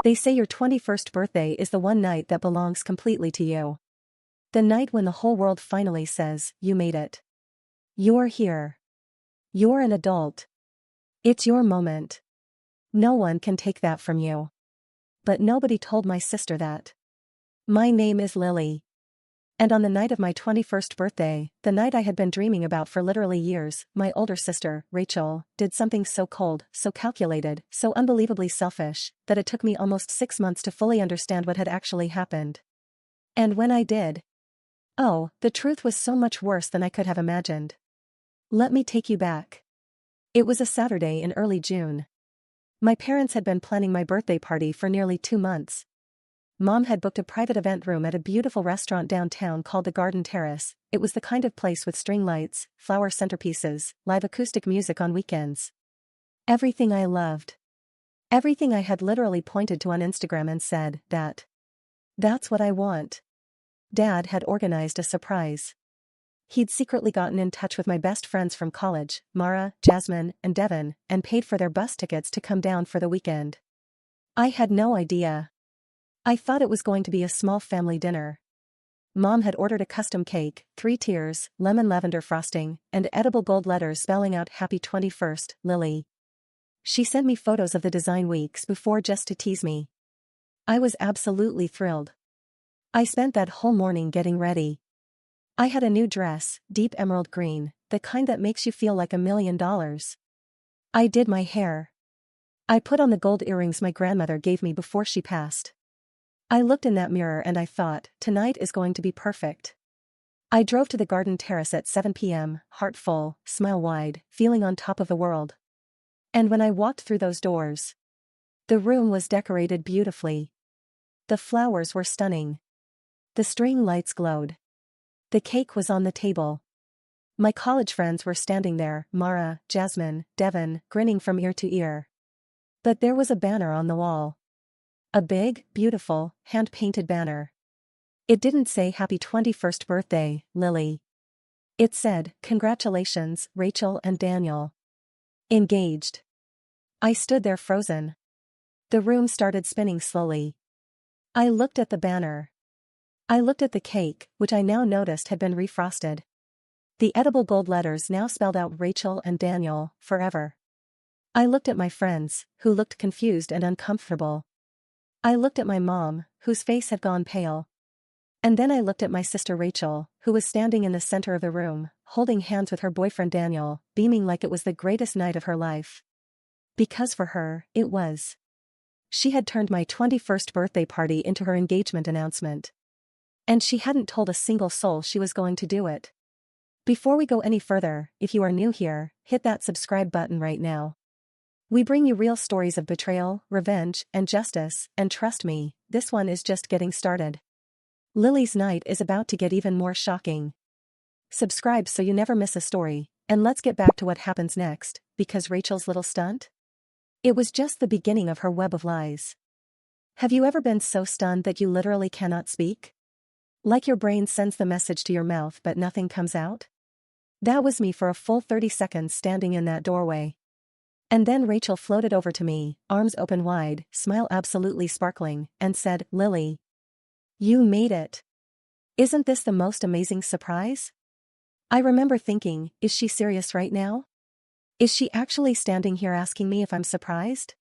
They say your 21st birthday is the one night that belongs completely to you. The night when the whole world finally says, you made it. You're here. You're an adult. It's your moment. No one can take that from you. But nobody told my sister that. My name is Lily. And on the night of my 21st birthday, the night I had been dreaming about for literally years, my older sister, Rachel, did something so cold, so calculated, so unbelievably selfish, that it took me almost 6 months to fully understand what had actually happened. And when I did, oh, the truth was so much worse than I could have imagined. Let me take you back. It was a Saturday in early June. My parents had been planning my birthday party for nearly 2 months. Mom had booked a private event room at a beautiful restaurant downtown called the Garden Terrace. It was the kind of place with string lights, flower centerpieces, live acoustic music on weekends. Everything I loved. Everything I had literally pointed to on Instagram and said, that's what I want. Dad had organized a surprise. He'd secretly gotten in touch with my best friends from college, Mara, Jasmine, and Devin, and paid for their bus tickets to come down for the weekend. I had no idea. I thought it was going to be a small family dinner. Mom had ordered a custom cake, 3 tiers, lemon lavender frosting, and edible gold letters spelling out Happy 21st, Lily. She sent me photos of the design weeks before just to tease me. I was absolutely thrilled. I spent that whole morning getting ready. I had a new dress, deep emerald green, the kind that makes you feel like $1 million. I did my hair. I put on the gold earrings my grandmother gave me before she passed. I looked in that mirror and I thought, tonight is going to be perfect. I drove to the Garden Terrace at 7 p.m., heart full, smile wide, feeling on top of the world. And when I walked through those doors, the room was decorated beautifully. The flowers were stunning. The string lights glowed. The cake was on the table. My college friends were standing there, Mara, Jasmine, Devin, grinning from ear to ear. But there was a banner on the wall. A big, beautiful, hand-painted banner. It didn't say Happy 21st birthday, Lily. It said, Congratulations, Rachel and Daniel. Engaged. I stood there frozen. The room started spinning slowly. I looked at the banner. I looked at the cake, which I now noticed had been refrosted. The edible gold letters now spelled out Rachel and Daniel, forever. I looked at my friends, who looked confused and uncomfortable. I looked at my mom, whose face had gone pale. And then I looked at my sister Rachel, who was standing in the center of the room, holding hands with her boyfriend Daniel, beaming like it was the greatest night of her life. Because for her, it was. She had turned my 21st birthday party into her engagement announcement. And she hadn't told a single soul she was going to do it. Before we go any further, if you are new here, hit that subscribe button right now. We bring you real stories of betrayal, revenge, and justice, and trust me, this one is just getting started. Lily's night is about to get even more shocking. Subscribe so you never miss a story, and let's get back to what happens next, because Rachel's little stunt? It was just the beginning of her web of lies. Have you ever been so stunned that you literally cannot speak? Like your brain sends the message to your mouth but nothing comes out? That was me for a full 30 seconds standing in that doorway. And then Rachel floated over to me, arms open wide, smile absolutely sparkling, and said, Lily. You made it. Isn't this the most amazing surprise? I remember thinking, is she serious right now? Is she actually standing here asking me if I'm surprised?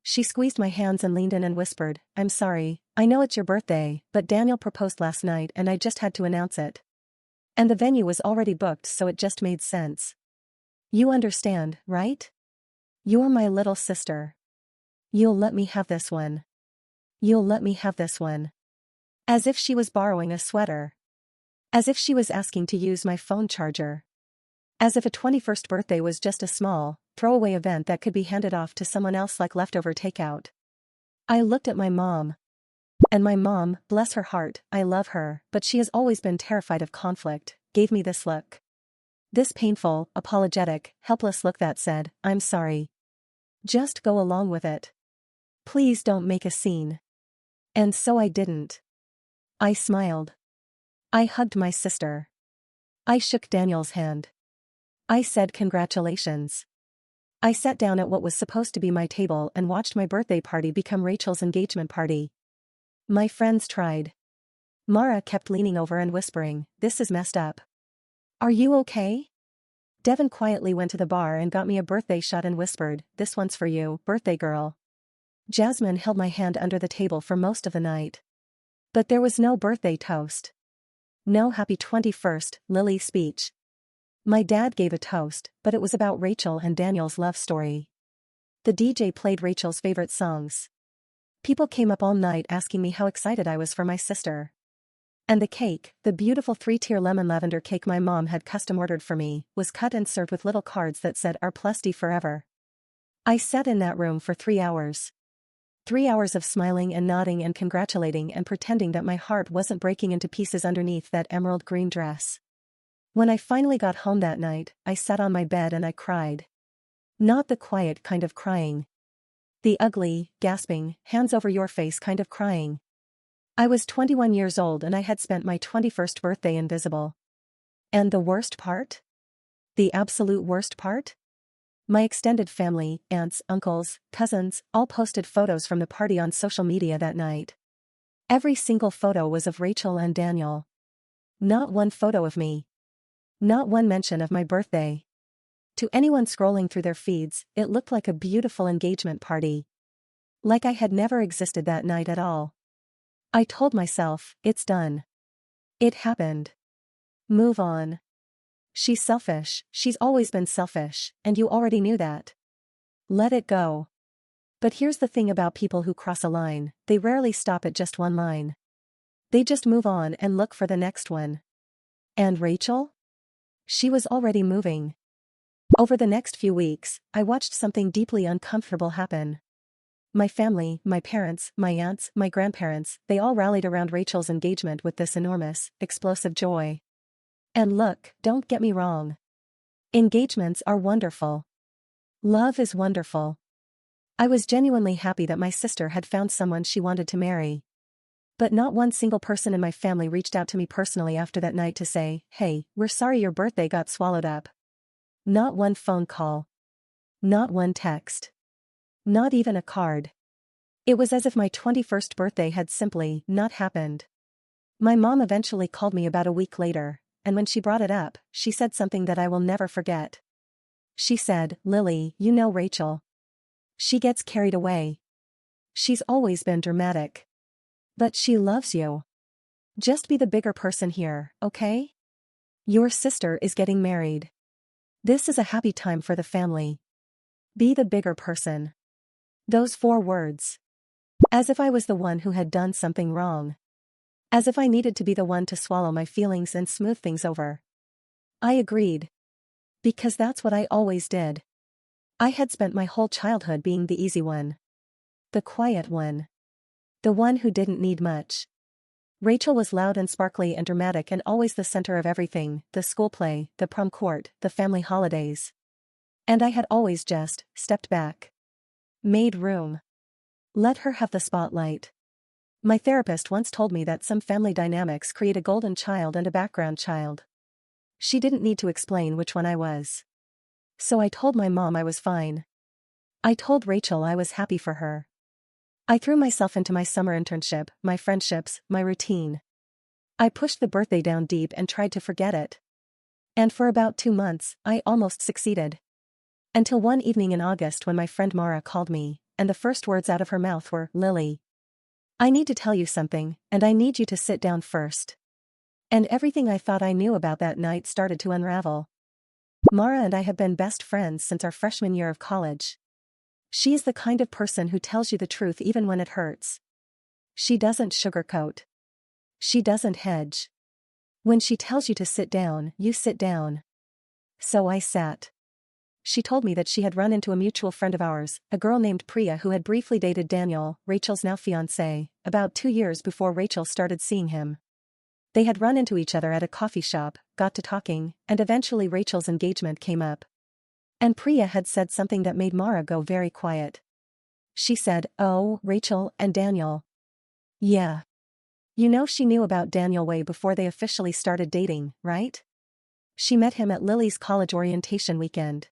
She squeezed my hands and leaned in and whispered, I'm sorry, I know it's your birthday, but Daniel proposed last night and I just had to announce it. And the venue was already booked so it just made sense. You understand, right? You're my little sister. You'll let me have this one. You'll let me have this one. As if she was borrowing a sweater. As if she was asking to use my phone charger. As if a 21st birthday was just a small, throwaway event that could be handed off to someone else like leftover takeout. I looked at my mom. And my mom, bless her heart, I love her, but she has always been terrified of conflict, gave me this look. This painful, apologetic, helpless look that said, I'm sorry. Just go along with it. Please don't make a scene. And so I didn't. I smiled. I hugged my sister. I shook Daniel's hand. I said congratulations. I sat down at what was supposed to be my table and watched my birthday party become Rachel's engagement party. My friends tried. Mara kept leaning over and whispering, "This is messed up. Are you okay?" Devin quietly went to the bar and got me a birthday shot and whispered, "This one's for you, birthday girl." Jasmine held my hand under the table for most of the night. But there was no birthday toast. No happy 21st, Lily speech. My dad gave a toast, but it was about Rachel and Daniel's love story. The DJ played Rachel's favorite songs. People came up all night asking me how excited I was for my sister. And the cake, the beautiful 3-tier lemon lavender cake my mom had custom ordered for me, was cut and served with little cards that said "R plus D forever." I sat in that room for 3 hours. 3 hours of smiling and nodding and congratulating and pretending that my heart wasn't breaking into pieces underneath that emerald green dress. When I finally got home that night, I sat on my bed and I cried. Not the quiet kind of crying. The ugly, gasping, hands over your face kind of crying. I was 21 years old and I had spent my 21st birthday invisible. And the worst part? The absolute worst part? My extended family, aunts, uncles, cousins, all posted photos from the party on social media that night. Every single photo was of Rachel and Daniel. Not one photo of me. Not one mention of my birthday. To anyone scrolling through their feeds, it looked like a beautiful engagement party. Like I had never existed that night at all. I told myself, it's done. It happened. Move on. She's selfish, she's always been selfish, and you already knew that. Let it go. But here's the thing about people who cross a line, they rarely stop at just one line. They just move on and look for the next one. And Rachel? She was already moving. Over the next few weeks, I watched something deeply uncomfortable happen. My family, my parents, my aunts, my grandparents, they all rallied around Rachel's engagement with this enormous, explosive joy. And look, don't get me wrong. Engagements are wonderful. Love is wonderful. I was genuinely happy that my sister had found someone she wanted to marry. But not one single person in my family reached out to me personally after that night to say, "Hey, we're sorry your birthday got swallowed up." Not one phone call. Not one text. Not even a card. It was as if my 21st birthday had simply not happened. My mom eventually called me about a week later, and when she brought it up, she said something that I will never forget. She said, "Lily, you know Rachel. She gets carried away. She's always been dramatic. But she loves you. Just be the bigger person here, okay? Your sister is getting married. This is a happy time for the family. Be the bigger person." Those 4 words. As if I was the one who had done something wrong. As if I needed to be the one to swallow my feelings and smooth things over. I agreed. Because that's what I always did. I had spent my whole childhood being the easy one. The quiet one. The one who didn't need much. Rachel was loud and sparkly and dramatic and always the center of everything, the school play, the prom court, the family holidays. And I had always just stepped back. Made room. Let her have the spotlight. My therapist once told me that some family dynamics create a golden child and a background child. She didn't need to explain which one I was. So I told my mom I was fine. I told Rachel I was happy for her. I threw myself into my summer internship, my friendships, my routine. I pushed the birthday down deep and tried to forget it. And for about 2 months, I almost succeeded. Until one evening in August when my friend Mara called me, and the first words out of her mouth were, "Lily, I need to tell you something, and I need you to sit down first." And everything I thought I knew about that night started to unravel. Mara and I have been best friends since our freshman year of college. She is the kind of person who tells you the truth even when it hurts. She doesn't sugarcoat. She doesn't hedge. When she tells you to sit down, you sit down. So I sat. She told me that she had run into a mutual friend of ours, a girl named Priya who had briefly dated Daniel, Rachel's now fiancé, about 2 years before Rachel started seeing him. They had run into each other at a coffee shop, got to talking, and eventually Rachel's engagement came up. And Priya had said something that made Mara go very quiet. She said, "Oh, Rachel and Daniel." Yeah. You know she knew about Daniel way before they officially started dating, right? She met him at Lily's college orientation weekend.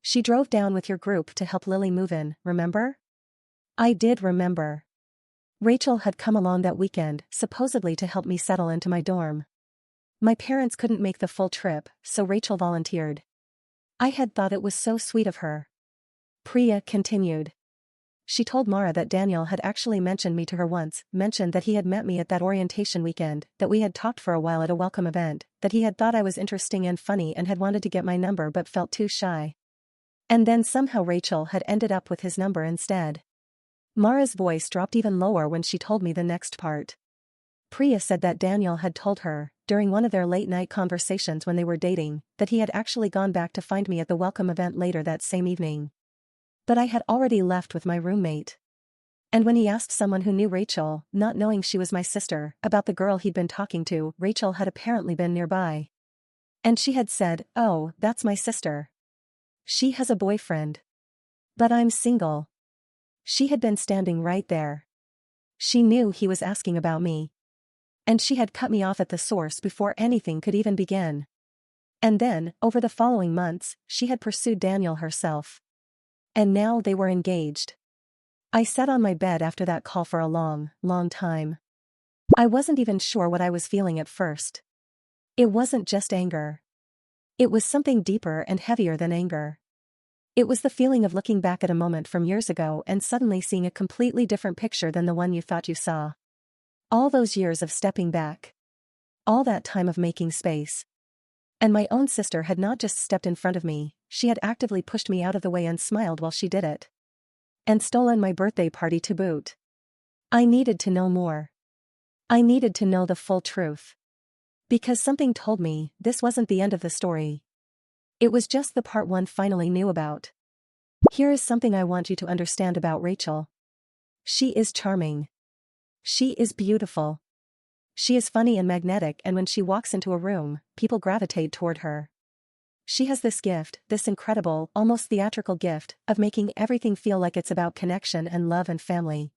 She drove down with your group to help Lily move in, remember? I did remember. Rachel had come along that weekend, supposedly to help me settle into my dorm. My parents couldn't make the full trip, so Rachel volunteered. I had thought it was so sweet of her. Priya continued. She told Mara that Daniel had actually mentioned me to her once, mentioned that he had met me at that orientation weekend, that we had talked for a while at a welcome event, that he had thought I was interesting and funny and had wanted to get my number but felt too shy. And then somehow Rachel had ended up with his number instead. Mara's voice dropped even lower when she told me the next part. Priya said that Daniel had told her, during one of their late-night conversations when they were dating, that he had actually gone back to find me at the welcome event later that same evening. But I had already left with my roommate. And when he asked someone who knew Rachel, not knowing she was my sister, about the girl he'd been talking to, Rachel had apparently been nearby. And she had said, "Oh, that's my sister. She has a boyfriend. But I'm single." She had been standing right there. She knew he was asking about me. And she had cut me off at the source before anything could even begin. And then, over the following months, she had pursued Daniel herself. And now they were engaged. I sat on my bed after that call for a long, long time. I wasn't even sure what I was feeling at first. It wasn't just anger. It was something deeper and heavier than anger. It was the feeling of looking back at a moment from years ago and suddenly seeing a completely different picture than the one you thought you saw. All those years of stepping back. All that time of making space. And my own sister had not just stepped in front of me, she had actively pushed me out of the way and smiled while she did it. And stolen my birthday party to boot. I needed to know more. I needed to know the full truth. Because something told me this wasn't the end of the story. It was just the part one finally knew about. Here is something I want you to understand about Rachel. She is charming. She is beautiful. She is funny and magnetic, and when she walks into a room, people gravitate toward her. She has this gift, this incredible, almost theatrical gift, of making everything feel like it's about connection and love and family.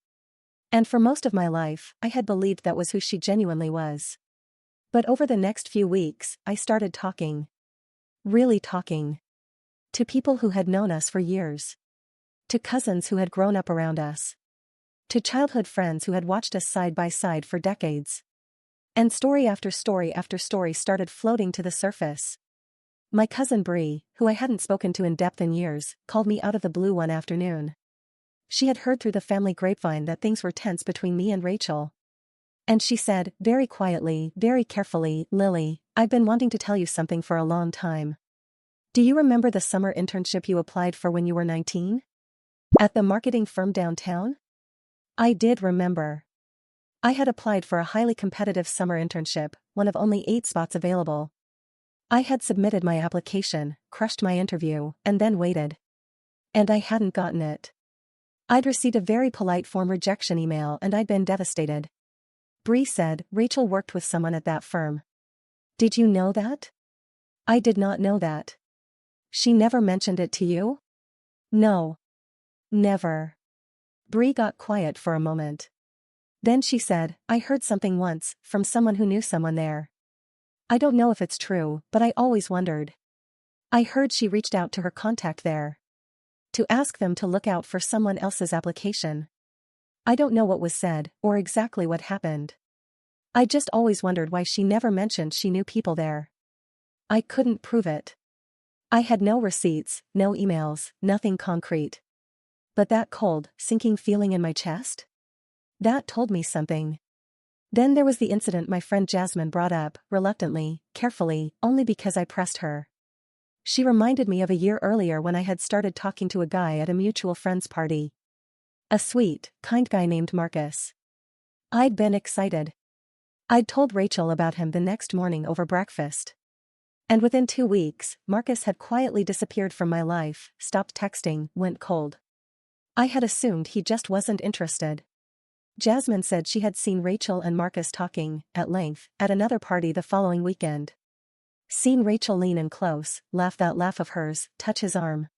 And for most of my life, I had believed that was who she genuinely was. But over the next few weeks, I started talking. Really talking. To people who had known us for years. To cousins who had grown up around us. To childhood friends who had watched us side by side for decades. And story after story after story started floating to the surface. My cousin Bree, who I hadn't spoken to in depth in years, called me out of the blue one afternoon. She had heard through the family grapevine that things were tense between me and Rachel. And she said, very quietly, very carefully, "Lily, I've been wanting to tell you something for a long time. Do you remember the summer internship you applied for when you were 19? At the marketing firm downtown?" I did remember. I had applied for a highly competitive summer internship, one of only 8 spots available. I had submitted my application, crushed my interview, and then waited. And I hadn't gotten it. I'd received a very polite form rejection email and I'd been devastated. Bree said, "Rachel worked with someone at that firm. Did you know that?" I did not know that. She never mentioned it to you? No. Never. Bree got quiet for a moment. Then she said, "I heard something once, from someone who knew someone there. I don't know if it's true, but I always wondered. I heard she reached out to her contact there. To ask them to look out for someone else's application. I don't know what was said, or exactly what happened. I just always wondered why she never mentioned she knew people there. I couldn't prove it. I had no receipts, no emails, nothing concrete. But that cold, sinking feeling in my chest? That told me something. Then there was the incident my friend Jasmine brought up, reluctantly, carefully, only because I pressed her. She reminded me of a year earlier when I had started talking to a guy at a mutual friend's party. A sweet, kind guy named Marcus. I'd been excited. I'd told Rachel about him the next morning over breakfast. And within 2 weeks, Marcus had quietly disappeared from my life, stopped texting, went cold. I had assumed he just wasn't interested. Jasmine said she had seen Rachel and Marcus talking, at length, at another party the following weekend. Seen Rachel lean in close, laugh that laugh of hers, touch his arm.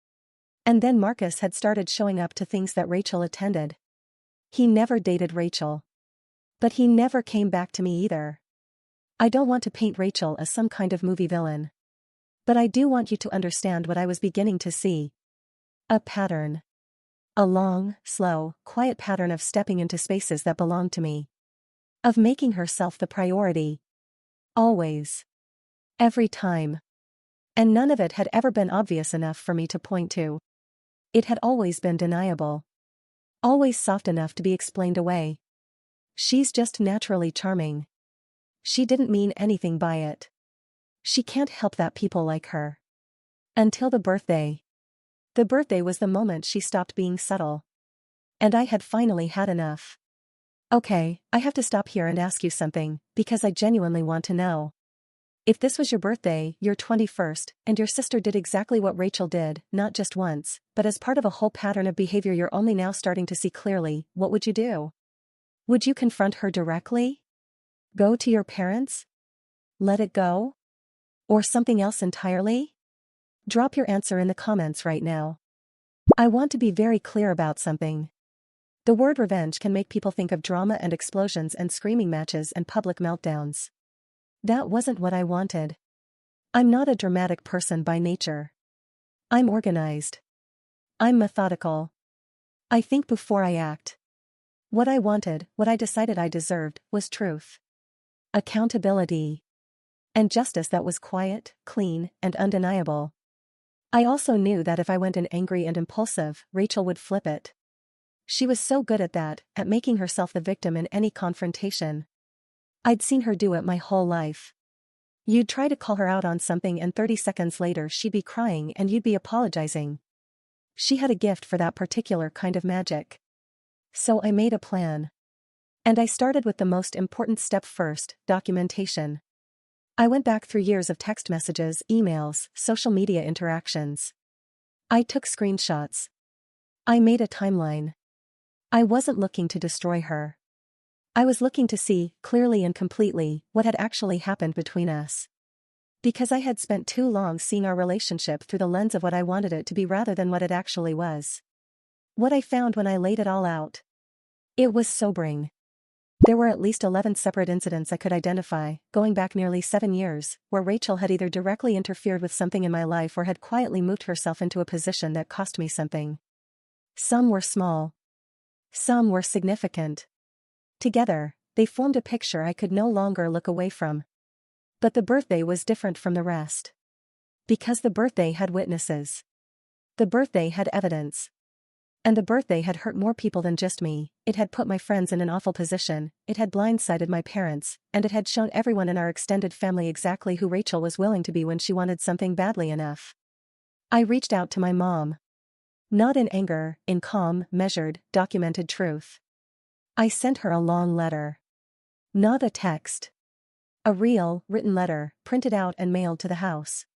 And then Marcus had started showing up to things that Rachel attended. He never dated Rachel. But he never came back to me either. I don't want to paint Rachel as some kind of movie villain. But I do want you to understand what I was beginning to see. A pattern. A long, slow, quiet pattern of stepping into spaces that belonged to me. Of making herself the priority. Always. Every time. And none of it had ever been obvious enough for me to point to. It had always been deniable. Always soft enough to be explained away. She's just naturally charming. She didn't mean anything by it. She can't help that people like her. Until the birthday. The birthday was the moment she stopped being subtle. And I had finally had enough. Okay, I have to stop here and ask you something, because I genuinely want to know. If this was your birthday, your 21st, and your sister did exactly what Rachel did, not just once, but as part of a whole pattern of behavior you're only now starting to see clearly, what would you do? Would you confront her directly? Go to your parents? Let it go? Or something else entirely? Drop your answer in the comments right now. I want to be very clear about something. The word revenge can make people think of drama and explosions and screaming matches and public meltdowns. That wasn't what I wanted. I'm not a dramatic person by nature. I'm organized. I'm methodical. I think before I act. What I wanted, what I decided I deserved, was truth. Accountability. And justice that was quiet, clean, and undeniable. I also knew that if I went in angry and impulsive, Rachel would flip it. She was so good at that, at making herself the victim in any confrontation. I'd seen her do it my whole life. You'd try to call her out on something and 30 seconds later she'd be crying and you'd be apologizing. She had a gift for that particular kind of magic. So I made a plan. And I started with the most important step first, documentation. I went back through years of text messages, emails, social media interactions. I took screenshots. I made a timeline. I wasn't looking to destroy her. I was looking to see, clearly and completely, what had actually happened between us. Because I had spent too long seeing our relationship through the lens of what I wanted it to be rather than what it actually was. What I found when I laid it all out. It was sobering. There were at least 11 separate incidents I could identify, going back nearly 7 years, where Rachel had either directly interfered with something in my life or had quietly moved herself into a position that cost me something. Some were small. Some were significant. Together, they formed a picture I could no longer look away from. But the birthday was different from the rest. Because the birthday had witnesses. The birthday had evidence. And the birthday had hurt more people than just me, it had put my friends in an awful position, it had blindsided my parents, and it had shown everyone in our extended family exactly who Rachel was willing to be when she wanted something badly enough. I reached out to my mom. Not in anger, in calm, measured, documented truth. I sent her a long letter. Not a text. A real, written letter, printed out and mailed to the house.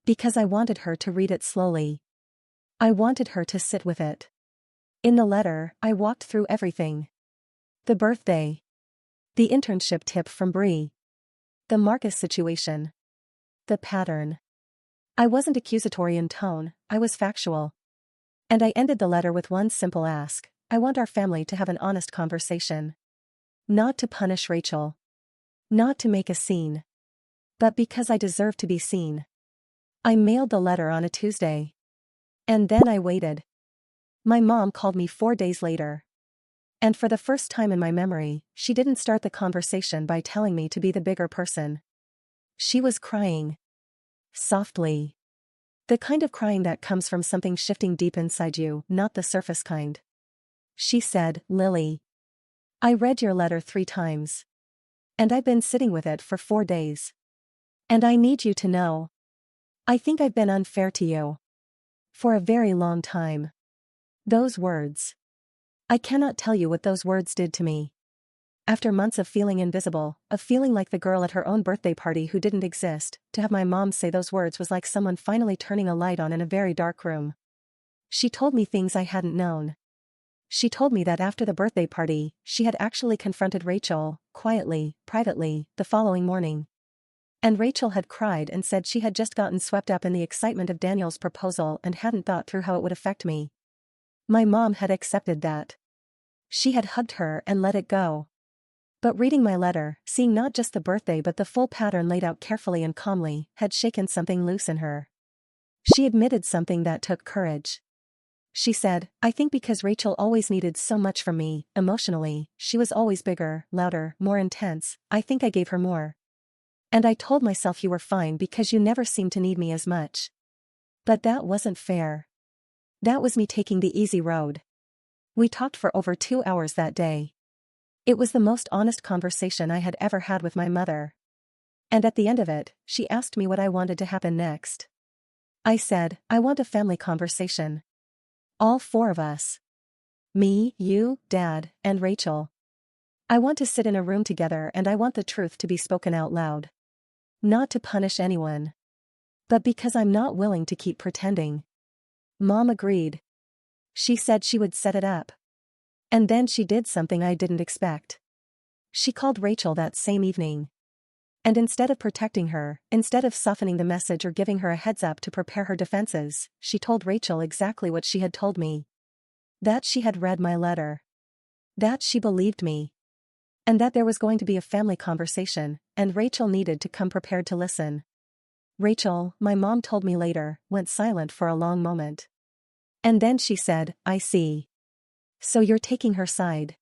Because I wanted her to read it slowly. I wanted her to sit with it. In the letter, I walked through everything. The birthday. The internship tip from Bree. The Marcus situation. The pattern. I wasn't accusatory in tone, I was factual. And I ended the letter with one simple ask: I want our family to have an honest conversation. Not to punish Rachel. Not to make a scene. But because I deserve to be seen. I mailed the letter on a Tuesday. And then I waited. My mom called me 4 days later. And for the first time in my memory, she didn't start the conversation by telling me to be the bigger person. She was crying. Softly. The kind of crying that comes from something shifting deep inside you, not the surface kind. She said, Lily. I read your letter 3 times. And I've been sitting with it for 4 days. And I need you to know. I think I've been unfair to you. For a very long time. Those words. I cannot tell you what those words did to me. After months of feeling invisible, of feeling like the girl at her own birthday party who didn't exist, to have my mom say those words was like someone finally turning a light on in a very dark room. She told me things I hadn't known. She told me that after the birthday party, she had actually confronted Rachel, quietly, privately, the following morning. And Rachel had cried and said she had just gotten swept up in the excitement of Daniel's proposal and hadn't thought through how it would affect me. My mom had accepted that. She had hugged her and let it go. But reading my letter, seeing not just the birthday but the full pattern laid out carefully and calmly, had shaken something loose in her. She admitted something that took courage. She said, I think because Rachel always needed so much from me, emotionally, she was always bigger, louder, more intense, I think I gave her more. And I told myself you were fine because you never seemed to need me as much. But that wasn't fair. That was me taking the easy road. We talked for over 2 hours that day. It was the most honest conversation I had ever had with my mother. And at the end of it, she asked me what I wanted to happen next. I said, I want a family conversation. All 4 of us. Me, you, Dad, and Rachel. I want to sit in a room together and I want the truth to be spoken out loud. Not to punish anyone. But because I'm not willing to keep pretending. Mom agreed. She said she would set it up. And then she did something I didn't expect. She called Rachel that same evening. And instead of protecting her, instead of softening the message or giving her a heads up to prepare her defenses, she told Rachel exactly what she had told me. That she had read my letter. That she believed me. And that there was going to be a family conversation, and Rachel needed to come prepared to listen. Rachel, my mom told me later, went silent for a long moment. And then she said, I see. So you're taking her side.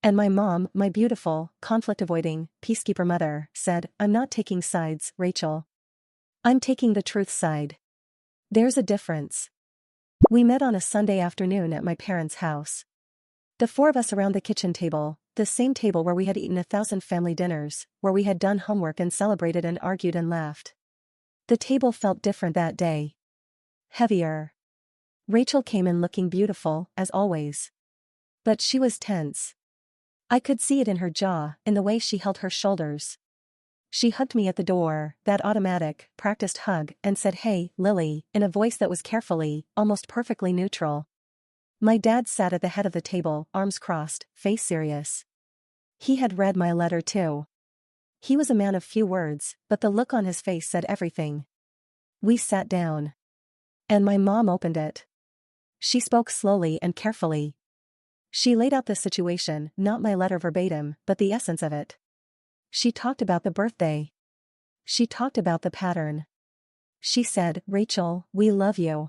And my mom, my beautiful, conflict-avoiding, peacekeeper mother, said, I'm not taking sides, Rachel. I'm taking the truth side. There's a difference. We met on a Sunday afternoon at my parents' house. The 4 of us around the kitchen table, the same table where we had eaten 1,000 family dinners, where we had done homework and celebrated and argued and laughed. The table felt different that day. Heavier. Rachel came in looking beautiful, as always. But she was tense. I could see it in her jaw, in the way she held her shoulders. She hugged me at the door, that automatic, practiced hug, and said, Hey, Lily, in a voice that was carefully, almost perfectly neutral. My dad sat at the head of the table, arms crossed, face serious. He had read my letter too. He was a man of few words, but the look on his face said everything. We sat down. And my mom opened it. She spoke slowly and carefully. She laid out the situation, not my letter verbatim, but the essence of it. She talked about the birthday. She talked about the pattern. She said, Rachel, we love you.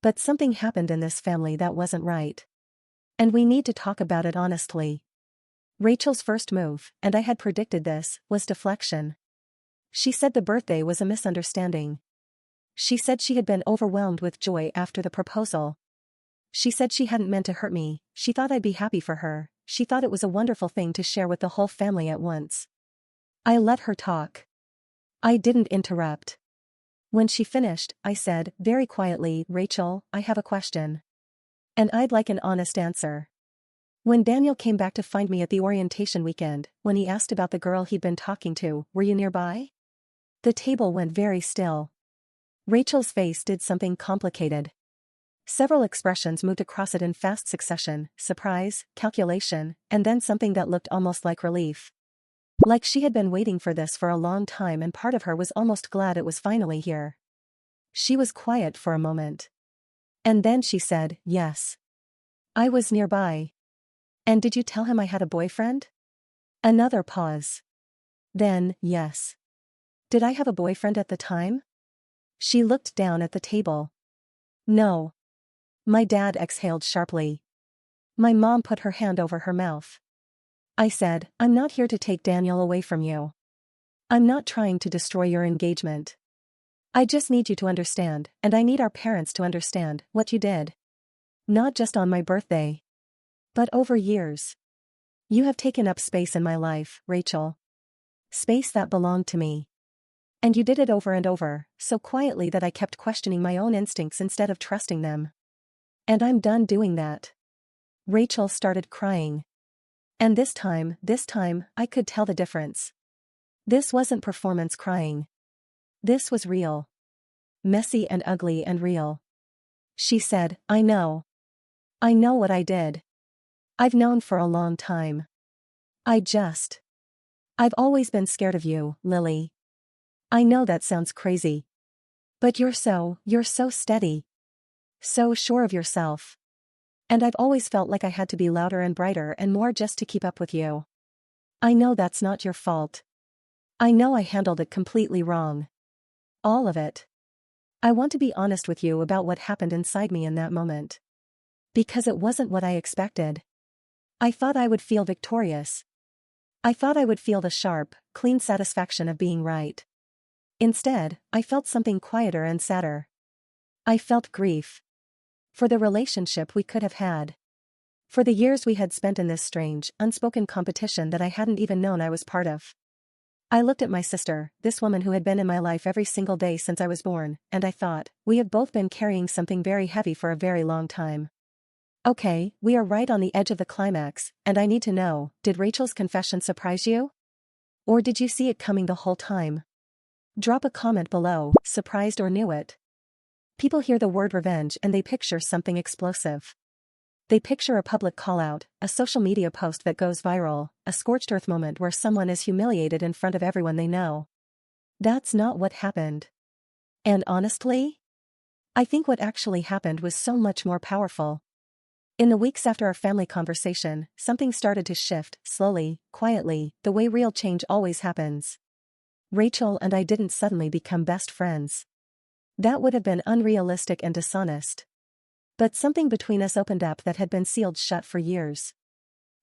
But something happened in this family that wasn't right. And we need to talk about it honestly. Rachel's first move, and I had predicted this, was deflection. She said the birthday was a misunderstanding. She said she had been overwhelmed with joy after the proposal. She said she hadn't meant to hurt me, she thought I'd be happy for her, she thought it was a wonderful thing to share with the whole family at once. I let her talk. I didn't interrupt. When she finished, I said, very quietly, Rachel, I have a question. And I'd like an honest answer. When Daniel came back to find me at the orientation weekend, when he asked about the girl he'd been talking to, were you nearby? The table went very still. Rachel's face did something complicated. Several expressions moved across it in fast succession, surprise, calculation, and then something that looked almost like relief. Like she had been waiting for this for a long time and part of her was almost glad it was finally here. She was quiet for a moment. And then she said, yes. I was nearby. And did you tell him I had a boyfriend? Another pause. Then, yes. Did I have a boyfriend at the time? She looked down at the table. No. My dad exhaled sharply. My mom put her hand over her mouth. I said, I'm not here to take Daniel away from you. I'm not trying to destroy your engagement. I just need you to understand, and I need our parents to understand, what you did. Not just on my birthday. But over years. You have taken up space in my life, Rachel. Space that belonged to me. And you did it over and over, so quietly that I kept questioning my own instincts instead of trusting them. And I'm done doing that. Rachel started crying. And this time, I could tell the difference. This wasn't performance crying. This was real. Messy and ugly and real. She said, I know. I know what I did. I've known for a long time. I've always been scared of you, Lily. I know that sounds crazy. But you're so steady. So sure of yourself. And I've always felt like I had to be louder and brighter and more just to keep up with you. I know that's not your fault. I know I handled it completely wrong. All of it. I want to be honest with you about what happened inside me in that moment. Because it wasn't what I expected. I thought I would feel victorious. I thought I would feel the sharp, clean satisfaction of being right. Instead, I felt something quieter and sadder. I felt grief. For the relationship we could have had. For the years we had spent in this strange, unspoken competition that I hadn't even known I was part of. I looked at my sister, this woman who had been in my life every single day since I was born, and I thought, we have both been carrying something very heavy for a very long time. Okay, we are right on the edge of the climax, and I need to know, did Rachel's confession surprise you? Or did you see it coming the whole time? Drop a comment below, surprised or knew it. People hear the word revenge and they picture something explosive. They picture a public call-out, a social media post that goes viral, a scorched earth moment where someone is humiliated in front of everyone they know. That's not what happened. And honestly, I think what actually happened was so much more powerful. In the weeks after our family conversation, something started to shift, slowly, quietly, the way real change always happens. Rachel and I didn't suddenly become best friends. That would have been unrealistic and dishonest. But something between us opened up that had been sealed shut for years.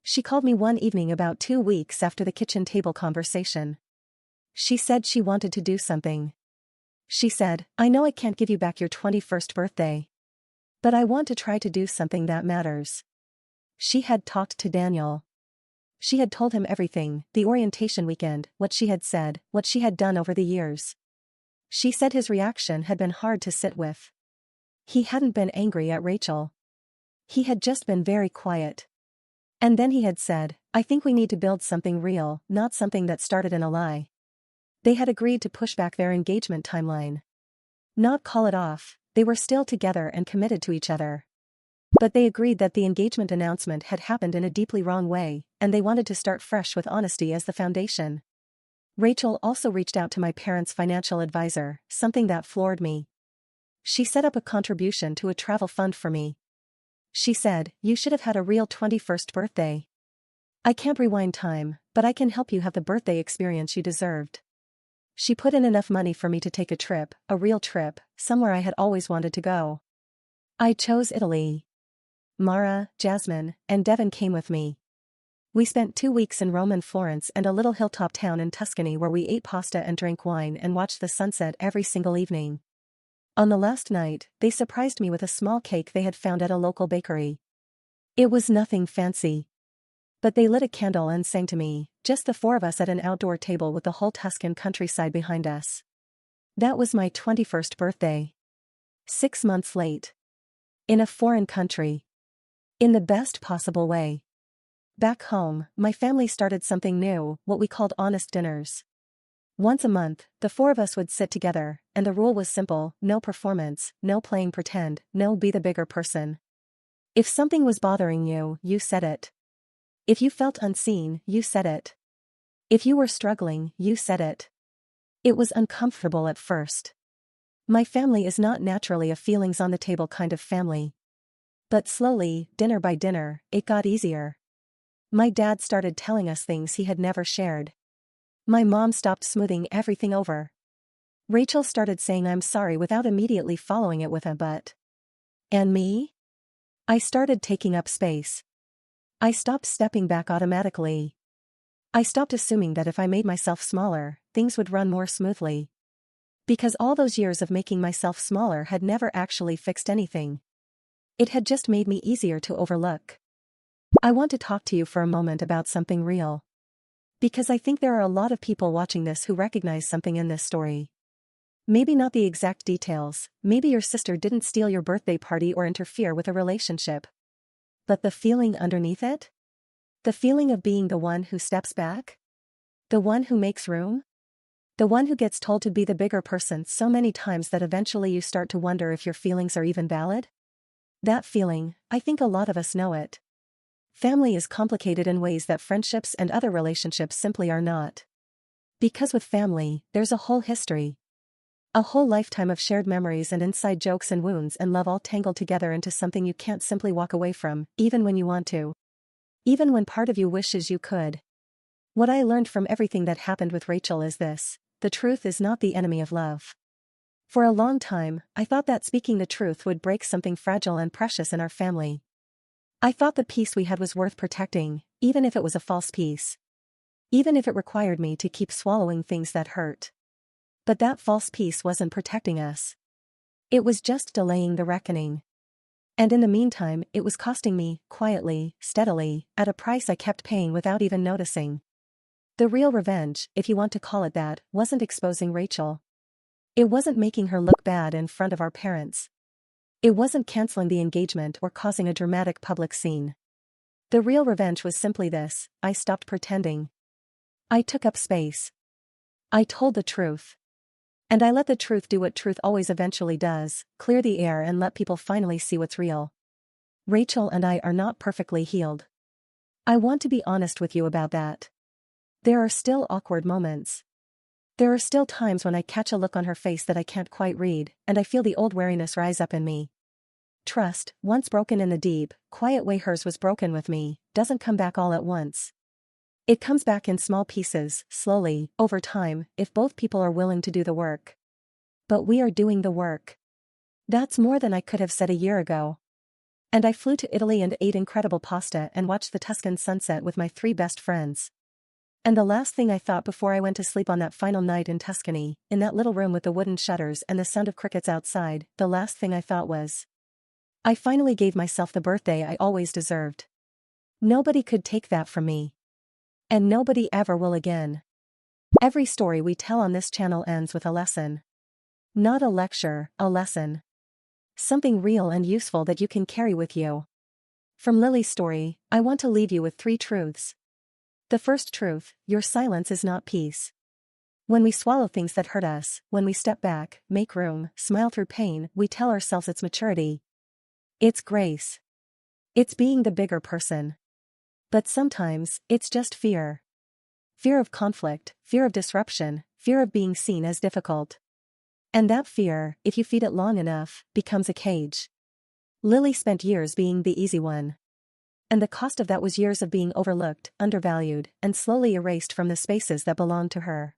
She called me one evening about 2 weeks after the kitchen table conversation. She said she wanted to do something. She said, I know I can't give you back your 21st birthday. But I want to try to do something that matters. She had talked to Daniel. She had told him everything, the orientation weekend, what she had said, what she had done over the years. She said his reaction had been hard to sit with. He hadn't been angry at Rachel. He had just been very quiet. And then he had said, I think we need to build something real, not something that started in a lie. They had agreed to push back their engagement timeline. Not call it off, they were still together and committed to each other. But they agreed that the engagement announcement had happened in a deeply wrong way, and they wanted to start fresh with honesty as the foundation. Rachel also reached out to my parents' financial advisor, something that floored me. She set up a contribution to a travel fund for me. She said, you should have had a real 21st birthday. I can't rewind time, but I can help you have the birthday experience you deserved. She put in enough money for me to take a trip, a real trip, somewhere I had always wanted to go. I chose Italy. Mara, Jasmine, and Devin came with me. We spent 2 weeks in Rome and Florence and a little hilltop town in Tuscany where we ate pasta and drank wine and watched the sunset every single evening. On the last night, they surprised me with a small cake they had found at a local bakery. It was nothing fancy. But they lit a candle and sang to me, just the 4 of us at an outdoor table with the whole Tuscan countryside behind us. That was my 21st birthday. 6 months late. In a foreign country. In the best possible way. Back home, my family started something new, what we called honest dinners. Once a month, the 4 of us would sit together, and the rule was simple, no performance, no playing pretend, no be the bigger person. If something was bothering you, you said it. If you felt unseen, you said it. If you were struggling, you said it. It was uncomfortable at first. My family is not naturally a feelings on the table kind of family. But slowly, dinner by dinner, it got easier. My dad started telling us things he had never shared. My mom stopped smoothing everything over. Rachel started saying I'm sorry without immediately following it with a but. And me? I started taking up space. I stopped stepping back automatically. I stopped assuming that if I made myself smaller, things would run more smoothly. Because all those years of making myself smaller had never actually fixed anything. It had just made me easier to overlook. I want to talk to you for a moment about something real. Because I think there are a lot of people watching this who recognize something in this story. Maybe not the exact details, maybe your sister didn't steal your birthday party or interfere with a relationship. But the feeling underneath it? The feeling of being the one who steps back? The one who makes room? The one who gets told to be the bigger person so many times that eventually you start to wonder if your feelings are even valid? That feeling, I think a lot of us know it. Family is complicated in ways that friendships and other relationships simply are not. Because with family, there's a whole history. A whole lifetime of shared memories and inside jokes and wounds and love all tangled together into something you can't simply walk away from, even when you want to. Even when part of you wishes you could. What I learned from everything that happened with Rachel is this: the truth is not the enemy of love. For a long time, I thought that speaking the truth would break something fragile and precious in our family. I thought the peace we had was worth protecting, even if it was a false peace. Even if it required me to keep swallowing things that hurt. But that false peace wasn't protecting us. It was just delaying the reckoning. And in the meantime, it was costing me, quietly, steadily, at a price I kept paying without even noticing. The real revenge, if you want to call it that, wasn't exposing Rachel. It wasn't making her look bad in front of our parents. It wasn't canceling the engagement or causing a dramatic public scene. The real revenge was simply this: I stopped pretending. I took up space. I told the truth. And I let the truth do what truth always eventually does: clear the air and let people finally see what's real. Rachel and I are not perfectly healed. I want to be honest with you about that. There are still awkward moments. There are still times when I catch a look on her face that I can't quite read, and I feel the old wariness rise up in me. Trust, once broken in the deep, quiet way hers was broken with me, doesn't come back all at once. It comes back in small pieces, slowly, over time, if both people are willing to do the work. But we are doing the work. That's more than I could have said a year ago. And I flew to Italy and ate incredible pasta and watched the Tuscan sunset with my 3 best friends. And the last thing I thought before I went to sleep on that final night in Tuscany, in that little room with the wooden shutters and the sound of crickets outside, the last thing I thought was, I finally gave myself the birthday I always deserved. Nobody could take that from me. And nobody ever will again. Every story we tell on this channel ends with a lesson. Not a lecture, a lesson. Something real and useful that you can carry with you. From Lily's story, I want to leave you with 3 truths. The first truth: your silence is not peace. When we swallow things that hurt us, when we step back, make room, smile through pain, we tell ourselves it's maturity. It's grace. It's being the bigger person. But sometimes, it's just fear. Fear of conflict, fear of disruption, fear of being seen as difficult. And that fear, if you feed it long enough, becomes a cage. Lily spent years being the easy one. And the cost of that was years of being overlooked, undervalued, and slowly erased from the spaces that belonged to her.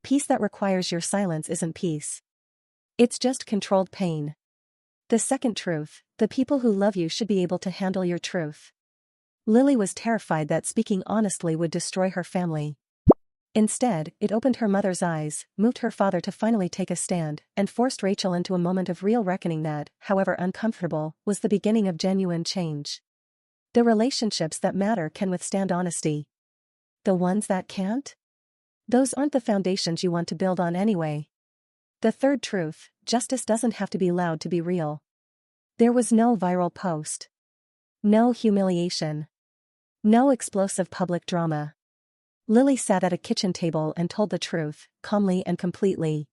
Peace that requires your silence isn't peace. It's just controlled pain. The second truth: the people who love you should be able to handle your truth. Lily was terrified that speaking honestly would destroy her family. Instead, it opened her mother's eyes, moved her father to finally take a stand, and forced Rachel into a moment of real reckoning that, however uncomfortable, was the beginning of genuine change. The relationships that matter can withstand honesty. The ones that can't? Those aren't the foundations you want to build on anyway. The third truth: justice doesn't have to be loud to be real. There was no viral post. No humiliation. No explosive public drama. Lily sat at a kitchen table and told the truth, calmly and completely.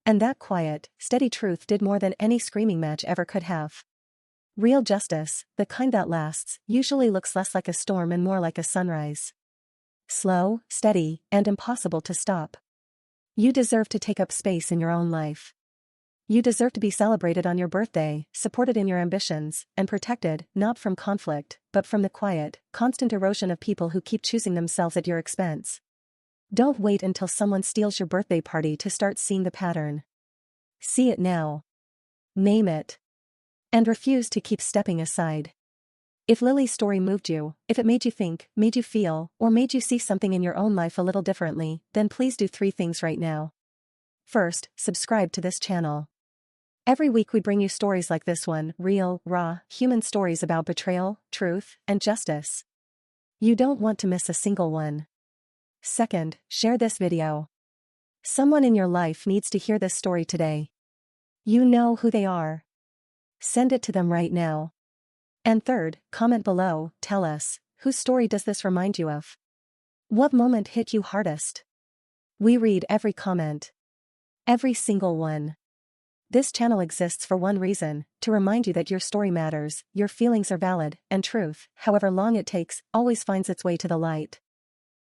And that quiet, steady truth did more than any screaming match ever could have. Real justice, the kind that lasts, usually looks less like a storm and more like a sunrise. Slow, steady, and impossible to stop. You deserve to take up space in your own life. You deserve to be celebrated on your birthday, supported in your ambitions, and protected, not from conflict, but from the quiet, constant erosion of people who keep choosing themselves at your expense. Don't wait until someone steals your birthday party to start seeing the pattern. See it now. Name it. And refuse to keep stepping aside. If Lily's story moved you, if it made you think, made you feel, or made you see something in your own life a little differently, then please do 3 things right now. First, subscribe to this channel. Every week we bring you stories like this one: real, raw, human stories about betrayal, truth, and justice. You don't want to miss a single one. Second, share this video. Someone in your life needs to hear this story today. You know who they are. Send it to them right now. And third, comment below, tell us, whose story does this remind you of? What moment hit you hardest? We read every comment. Every single one. This channel exists for one reason: to remind you that your story matters, your feelings are valid, and truth, however long it takes, always finds its way to the light.